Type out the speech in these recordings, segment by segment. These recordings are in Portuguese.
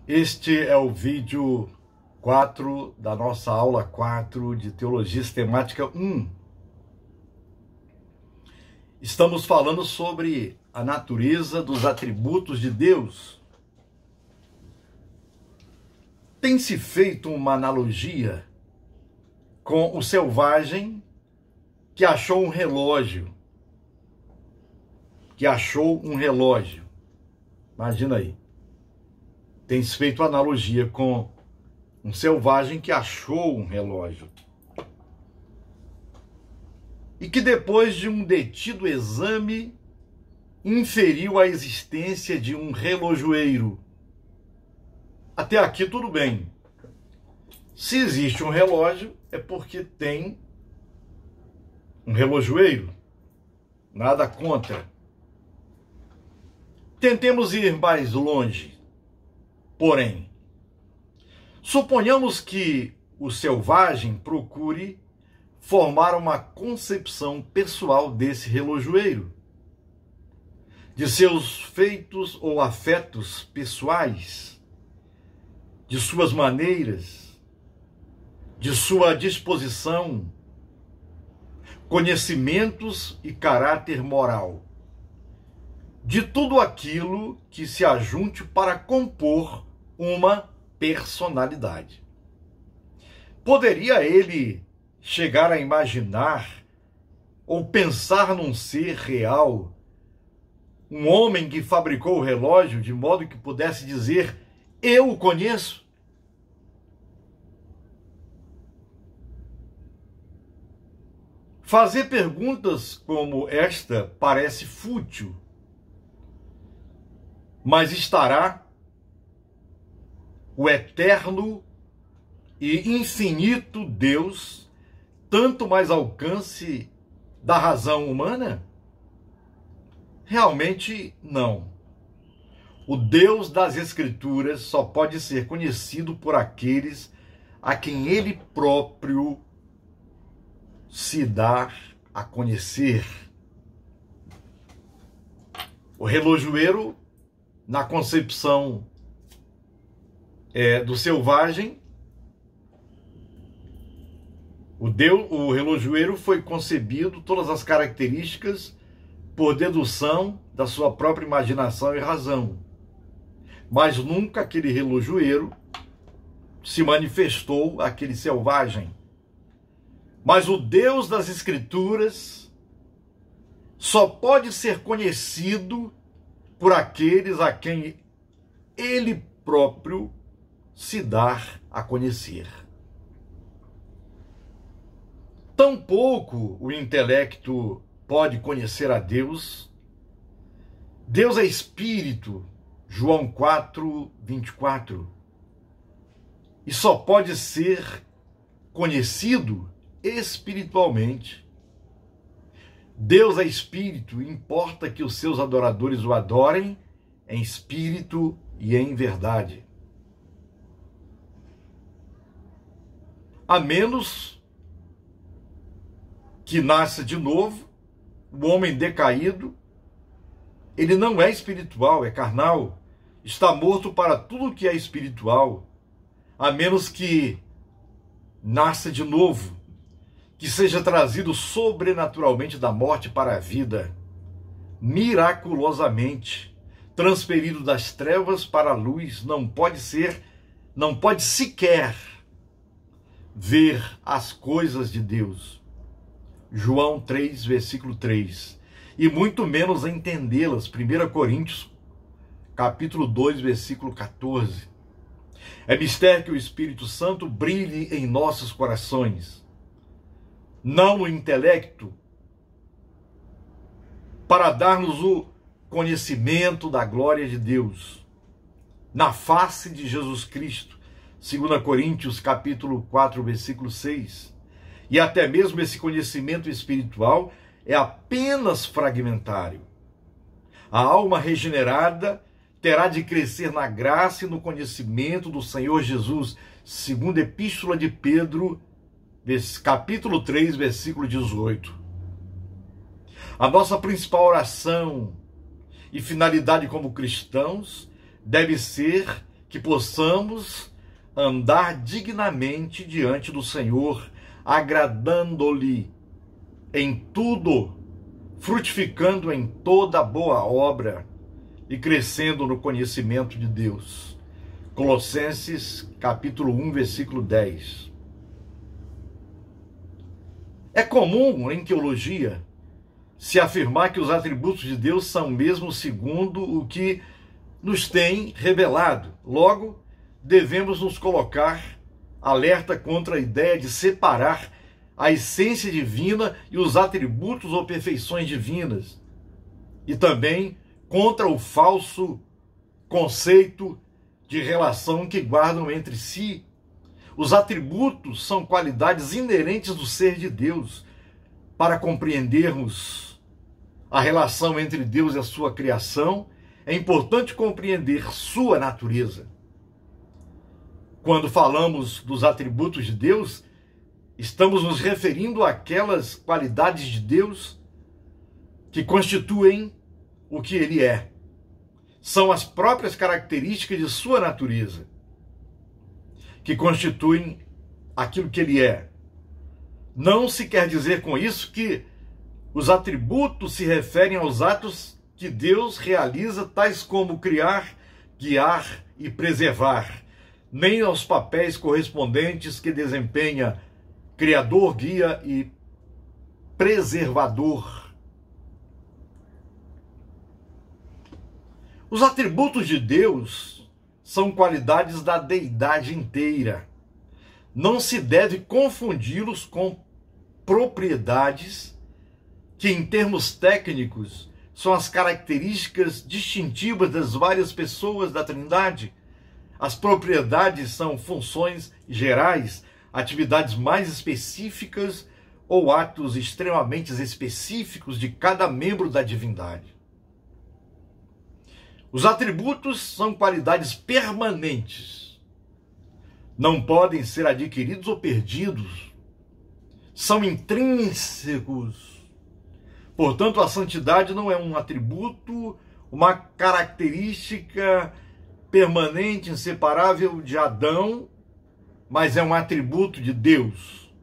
Este é o vídeo 4 da nossa aula 4 de Teologia Sistemática 1. Estamos falando sobre a natureza dos atributos de Deus. Tem-se feito uma analogia com o selvagem que achou um relógio. Imagina aí. Tem-se feito analogia com um selvagem que achou um relógio. E que depois de um detido exame, inferiu a existência de um relojoeiro. Até aqui tudo bem. Se existe um relógio, é porque tem um relojoeiro. Nada contra. Tentemos ir mais longe. Porém, suponhamos que o selvagem procure formar uma concepção pessoal desse relojoeiro, de seus feitos ou afetos pessoais, de suas maneiras, de sua disposição, conhecimentos e caráter moral, de tudo aquilo que se ajunte para compor uma personalidade. Poderia ele chegar a imaginar ou pensar num ser real, um homem que fabricou o relógio de modo que pudesse dizer: eu o conheço? Fazer perguntas como esta parece fútil, mas estará o eterno e infinito Deus tanto mais ao alcance da razão humana? Realmente não. O Deus das Escrituras só pode ser conhecido por aqueles a quem ele próprio se dá a conhecer. O relojoeiro, na concepção do selvagem, o relojoeiro foi concebido, todas as características, por dedução da sua própria imaginação e razão. Mas nunca aquele relojoeiro se manifestou aquele selvagem. Mas o Deus das Escrituras só pode ser conhecido por aqueles a quem ele próprio se dá a conhecer. Tampouco o intelecto pode conhecer a Deus. Deus é Espírito, João 4:24, e só pode ser conhecido espiritualmente. Deus é Espírito, importa que os seus adoradores o adorem em espírito e em verdade. A menos que nasça de novo, o homem decaído, ele não é espiritual, é carnal, está morto para tudo que é espiritual, a menos que nasça de novo, que seja trazido sobrenaturalmente da morte para a vida, miraculosamente, transferido das trevas para a luz, não pode sequer ver as coisas de Deus. João 3, versículo 3. E muito menos entendê-las. 1 Coríntios, capítulo 2, versículo 14. É mistério que o Espírito Santo brilhe em nossos corações, não no intelecto, para dar-nos o conhecimento da glória de Deus, na face de Jesus Cristo. 2 Coríntios, capítulo 4, versículo 6. E até mesmo esse conhecimento espiritual é apenas fragmentário. A alma regenerada terá de crescer na graça e no conhecimento do Senhor Jesus, segundo a Epístola de Pedro, capítulo 3, versículo 18. A nossa principal oração e finalidade como cristãos deve ser que possamos andar dignamente diante do Senhor, agradando-lhe em tudo, frutificando em toda boa obra e crescendo no conhecimento de Deus. Colossenses capítulo 1, versículo 10. É comum em teologia se afirmar que os atributos de Deus são mesmo segundo o que nos tem revelado. Logo, devemos nos colocar alerta contra a ideia de separar a essência divina e os atributos ou perfeições divinas. E também contra o falso conceito de relação que guardam entre si. Os atributos são qualidades inerentes do ser de Deus. Para compreendermos a relação entre Deus e a sua criação, é importante compreender sua natureza. Quando falamos dos atributos de Deus, estamos nos referindo àquelas qualidades de Deus que constituem o que ele é. São as próprias características de sua natureza que constituem aquilo que ele é. Não se quer dizer com isso que os atributos se referem aos atos que Deus realiza, tais como criar, guiar e preservar, nem aos papéis correspondentes que desempenha criador, guia e preservador. Os atributos de Deus são qualidades da deidade inteira. Não se deve confundi-los com propriedades que, em termos técnicos, são as características distintivas das várias pessoas da Trindade. As propriedades são funções gerais, atividades mais específicas ou atos extremamente específicos de cada membro da divindade. Os atributos são qualidades permanentes. Não podem ser adquiridos ou perdidos. São intrínsecos. Portanto, a santidade não é um atributo, uma característica permanente, inseparável de Adão, mas é um atributo de Deus.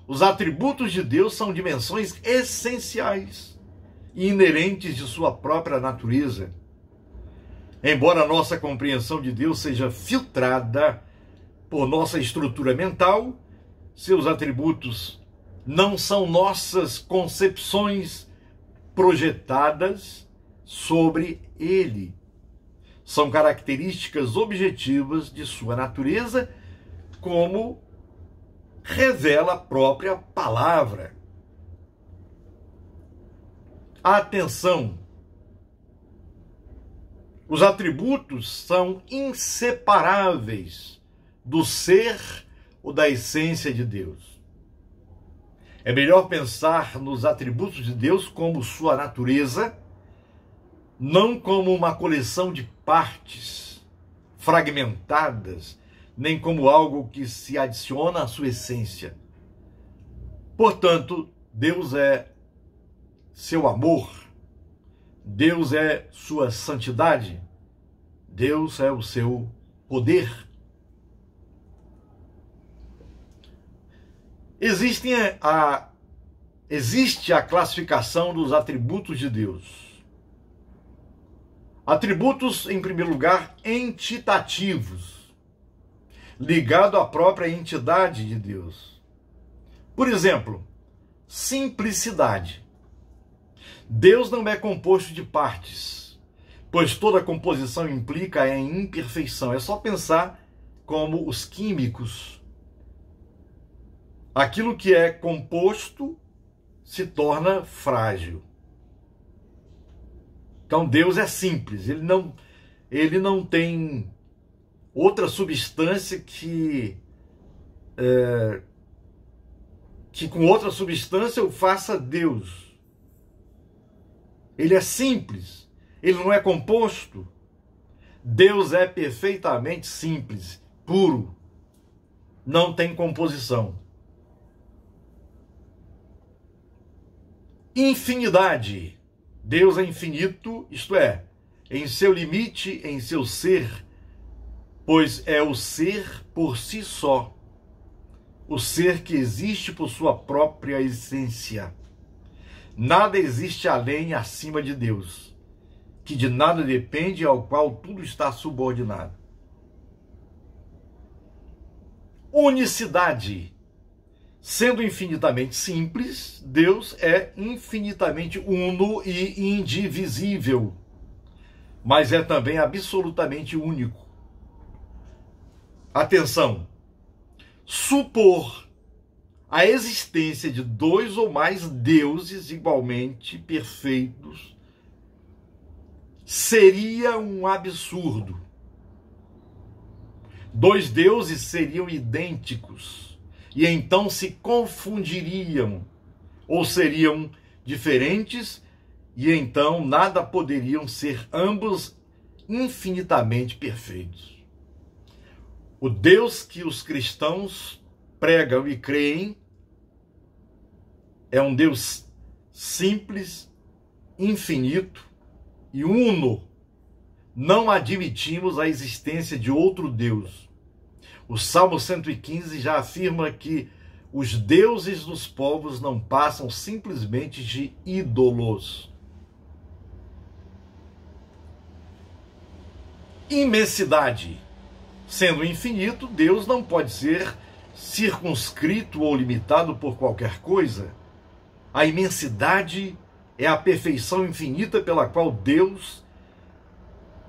Os atributos de Deus são dimensões essenciais e inerentes de sua própria natureza. Embora a nossa compreensão de Deus seja filtrada por nossa estrutura mental, seus atributos não são nossas concepções projetadas sobre ele. São características objetivas de sua natureza, como revela a própria palavra. Atenção! Os atributos são inseparáveis do ser ou da essência de Deus. É melhor pensar nos atributos de Deus como sua natureza, não como uma coleção de partes fragmentadas, nem como algo que se adiciona à sua essência. Portanto, Deus é seu amor, Deus é sua santidade, Deus é o seu poder. Existe a classificação dos atributos de Deus. Atributos, em primeiro lugar, entitativos, ligado à própria entidade de Deus. Por exemplo, simplicidade. Deus não é composto de partes, pois toda composição implica a imperfeição. É só pensar como os químicos. Aquilo que é composto se torna frágil. Então Deus é simples, ele não tem outra substância que com outra substância o faça Deus. Ele é simples, ele não é composto. Deus é perfeitamente simples, puro, não tem composição. Infinidade. Deus é infinito, isto é, em seu limite, em seu ser, pois é o ser por si só, o ser que existe por sua própria essência. Nada existe além e acima de Deus, que de nada depende e ao qual tudo está subordinado. Unicidade. Sendo infinitamente simples, Deus é infinitamente uno e indivisível, mas é também absolutamente único. Atenção! Supor a existência de dois ou mais deuses igualmente perfeitos seria um absurdo. Dois deuses seriam idênticos e então se confundiriam, ou seriam diferentes e então nada poderiam ser ambos infinitamente perfeitos. O Deus que os cristãos pregam e creem é um Deus simples, infinito e uno. Não admitimos a existência de outro Deus. O Salmo 115 já afirma que os deuses dos povos não passam simplesmente de ídolos. Imensidade. Sendo infinito, Deus não pode ser circunscrito ou limitado por qualquer coisa. A imensidade é a perfeição infinita pela qual Deus,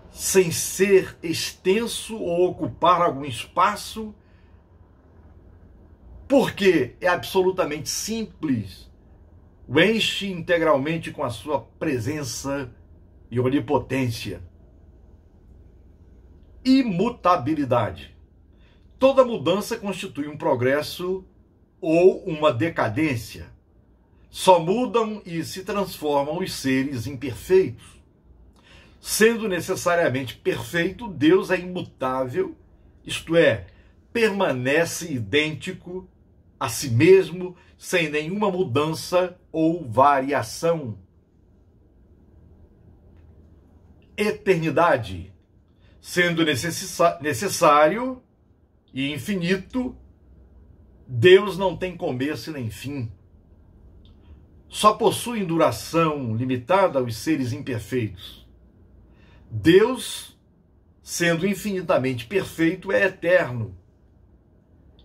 sem ser extenso ou ocupar algum espaço, porque é absolutamente simples, o enche integralmente com a sua presença e onipotência. Imutabilidade. Toda mudança constitui um progresso ou uma decadência. Só mudam e se transformam os seres imperfeitos. Sendo necessariamente perfeito, Deus é imutável, isto é, permanece idêntico a si mesmo, sem nenhuma mudança ou variação. Eternidade. Sendo necessário e infinito, Deus não tem começo nem fim. Só possui duração limitada aos seres imperfeitos. Deus, sendo infinitamente perfeito, é eterno.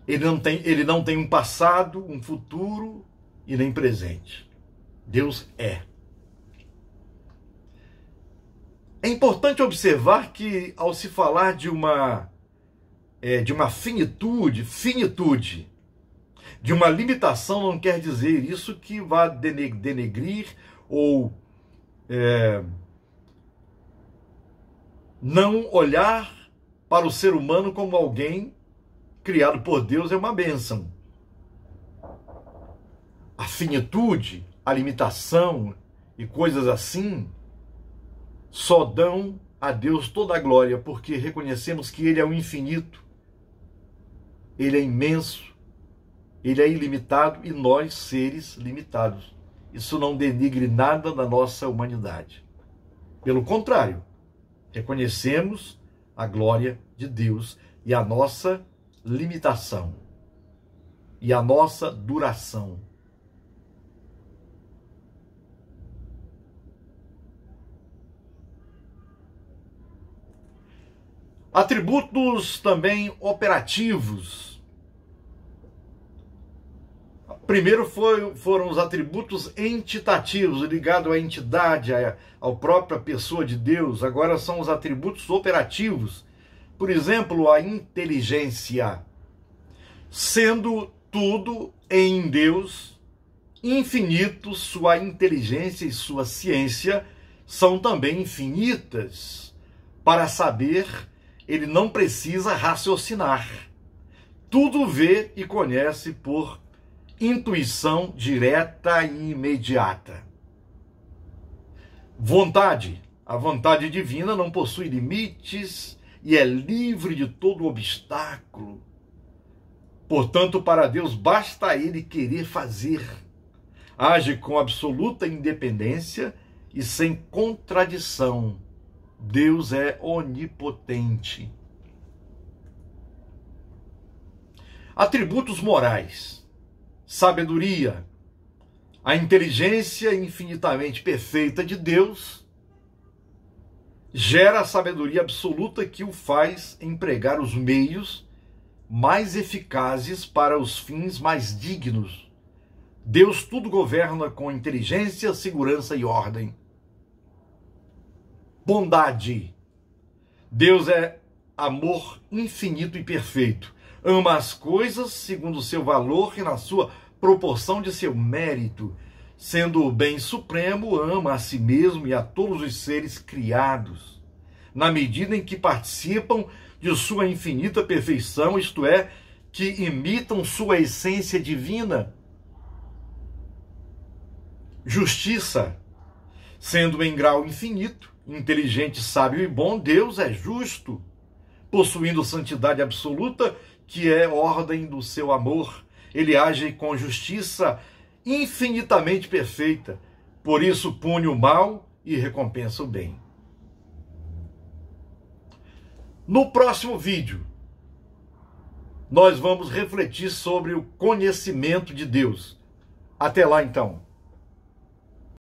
Ele não tem um passado, um futuro e nem presente. Deus é. É importante observar que, ao se falar de uma finitude, de uma limitação, não quer dizer isso que vá denegrir ou não olhar para o ser humano como alguém criado por Deus é uma bênção. A finitude, a limitação e coisas assim só dão a Deus toda a glória, porque reconhecemos que Ele é o infinito, Ele é imenso, Ele é ilimitado e nós, seres limitados. Isso não denigre nada da nossa humanidade. Pelo contrário, reconhecemos a glória de Deus e a nossa limitação e a nossa duração. Atributos também operativos. Primeiro foram os atributos entitativos, ligados à entidade, à própria pessoa de Deus. Agora são os atributos operativos. Por exemplo, a inteligência. Sendo tudo em Deus infinito, sua inteligência e sua ciência são também infinitas. Para saber, ele não precisa raciocinar. Tudo vê e conhece por intuição direta e imediata. Vontade. A vontade divina não possui limites e é livre de todo obstáculo. Portanto, para Deus basta ele querer fazer. Age com absoluta independência e sem contradição. Deus é onipotente. Atributos morais: sabedoria, a inteligência infinitamente perfeita de Deus gera a sabedoria absoluta que o faz empregar os meios mais eficazes para os fins mais dignos. Deus tudo governa com inteligência, segurança e ordem. Bondade: Deus é amor infinito e perfeito. Ama as coisas segundo o seu valor e na sua proporção de seu mérito. Sendo o bem supremo, ama a si mesmo e a todos os seres criados, na medida em que participam de sua infinita perfeição, isto é, que imitam sua essência divina. Justiça: sendo em grau infinito, inteligente, sábio e bom, Deus é justo, possuindo santidade absoluta, que é ordem do seu amor. Ele age com justiça infinitamente perfeita, por isso pune o mal e recompensa o bem. No próximo vídeo, nós vamos refletir sobre o conhecimento de Deus. Até lá, então.